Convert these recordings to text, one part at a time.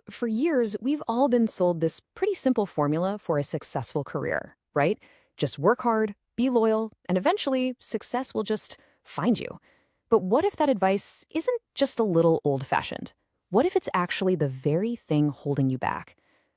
For years, we've all been sold this pretty simple formula for a successful career, right? Just work hard, be loyal, and eventually success will just find you. But what if that advice isn't just a little old-fashioned? What if it's actually the very thing holding you back?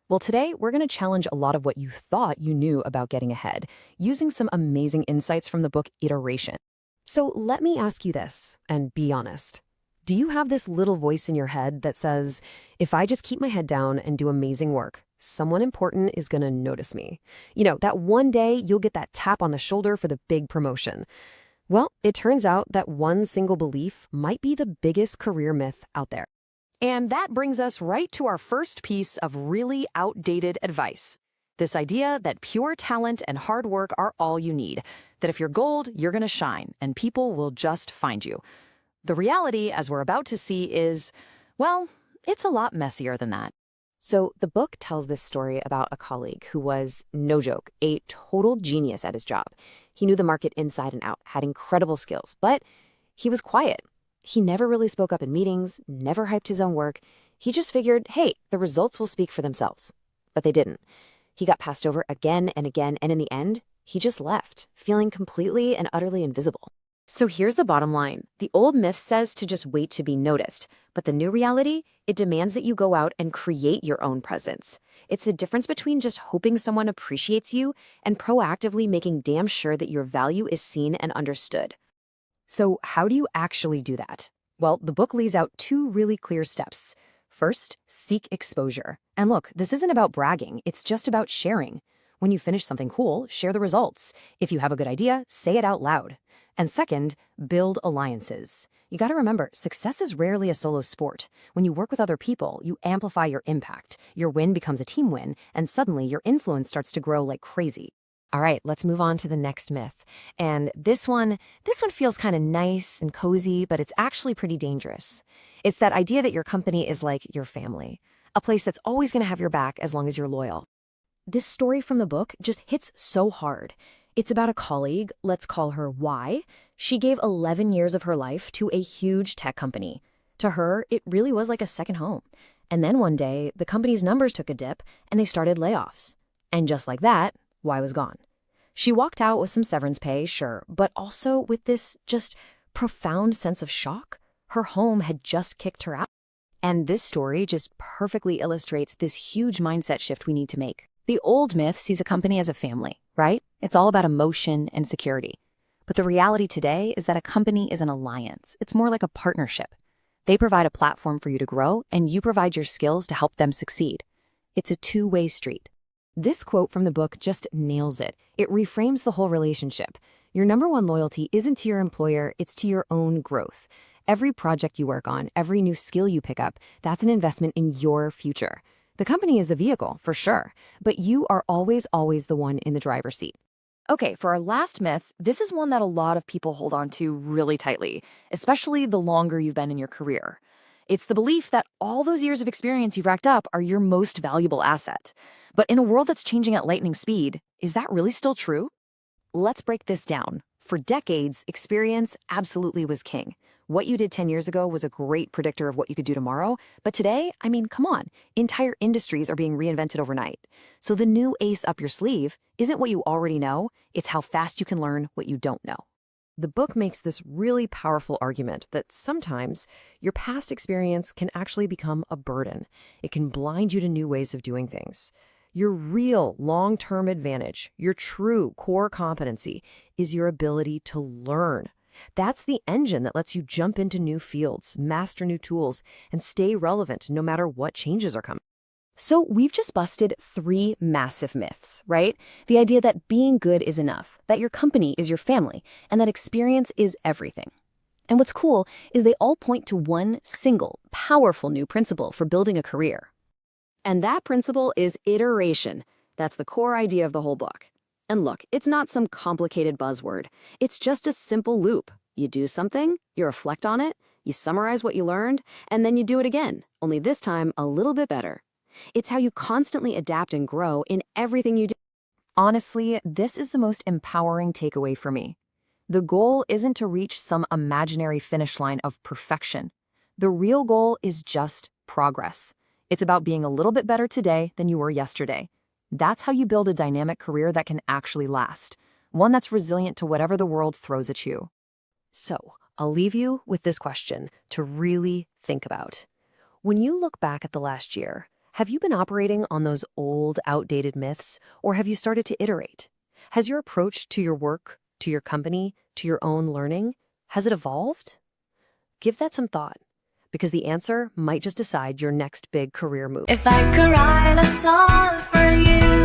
Well, today we're going to challenge a lot of what you thought you knew about getting ahead, using some amazing insights from the book Iteration. So let me ask you this, and be honest. Do you have this little voice in your head that says, if I just keep my head down and do amazing work, someone important is going to notice me? That one day you'll get that tap on the shoulder for the big promotion. Well, it turns out that one single belief might be the biggest career myth out there. And that brings us right to our first piece of really outdated advice. This idea that pure talent and hard work are all you need, that if you're gold, you're going to shine, and people will just find you. The reality, as we're about to see, is, well, it's a lot messier than that. So the book tells this story about a colleague who was, no joke, a total genius at his job. He knew the market inside and out, had incredible skills, but he was quiet. He never really spoke up in meetings, never hyped his own work. He just figured, hey, the results will speak for themselves. But they didn't. He got passed over again and again, and in the end, he just left, feeling completely and utterly invisible. So here's the bottom line. The old myth says to just wait to be noticed, but the new reality, it demands that you go out and create your own presence. It's the difference between just hoping someone appreciates you and proactively making damn sure that your value is seen and understood. So how do you actually do that? Well, the book lays out two really clear steps. First, seek exposure. And look, this isn't about bragging, it's just about sharing. When you finish something cool, share the results. If you have a good idea, say it out loud. And second, build alliances. You got to remember, success is rarely a solo sport. When you work with other people, you amplify your impact. Your win becomes a team win, and suddenly your influence starts to grow like crazy. All right, let's move on to the next myth. And this one feels kind of nice and cozy, but it's actually pretty dangerous. It's that idea that your company is like your family, a place that's always going to have your back as long as you're loyal. This story from the book just hits so hard. It's about a colleague, let's call her Y. She gave 11 years of her life to a huge tech company. To her, it really was like a second home. And then one day, the company's numbers took a dip and they started layoffs. And just like that, Y was gone. She walked out with some severance pay, sure, but also with this just profound sense of shock. Her home had just kicked her out. And this story just perfectly illustrates this huge mindset shift we need to make. The old myth sees a company as a family, right? It's all about emotion and security. But the reality today is that a company is an alliance. It's more like a partnership. They provide a platform for you to grow, and you provide your skills to help them succeed. It's a two-way street. This quote from the book just nails it. It reframes the whole relationship. Your number one loyalty isn't to your employer, it's to your own growth. Every project you work on, every new skill you pick up, that's an investment in your future. The company is the vehicle, for sure, but you are always the one in the driver's seat. Okay, for our last myth, this is one that a lot of people hold on to really tightly, especially the longer you've been in your career. It's the belief that all those years of experience you've racked up are your most valuable asset. But in a world that's changing at lightning speed, is that really still true? Let's break this down. For decades, experience absolutely was king. What you did 10 years ago was a great predictor of what you could do tomorrow. But today, I mean, come on, entire industries are being reinvented overnight. So the new ace up your sleeve isn't what you already know, it's how fast you can learn what you don't know. The book makes this really powerful argument that sometimes your past experience can actually become a burden. It can blind you to new ways of doing things. Your real long-term advantage, your true core competency, is your ability to learn. That's the engine that lets you jump into new fields, master new tools, and stay relevant no matter what changes are coming. So we've just busted 3 massive myths, right? The idea that being good is enough, that your company is your family, and that experience is everything. And what's cool is they all point to one single, powerful new principle for building a career. And that principle is iteration. That's the core idea of the whole book. And look, it's not some complicated buzzword. It's just a simple loop. You do something, you reflect on it, you summarize what you learned, and then you do it again, only this time a little bit better. It's how you constantly adapt and grow in everything you do. Honestly, this is the most empowering takeaway for me. The goal isn't to reach some imaginary finish line of perfection. The real goal is just progress. It's about being a little bit better today than you were yesterday. That's how you build a dynamic career that can actually last, one that's resilient to whatever the world throws at you. So, I'll leave you with this question to really think about. When you look back at the last year, have you been operating on those old, outdated myths, or have you started to iterate? Has your approach to your work, to your company, to your own learning, has it evolved? Give that some thought, because the answer might just decide your next big career move. If I could write a song for you.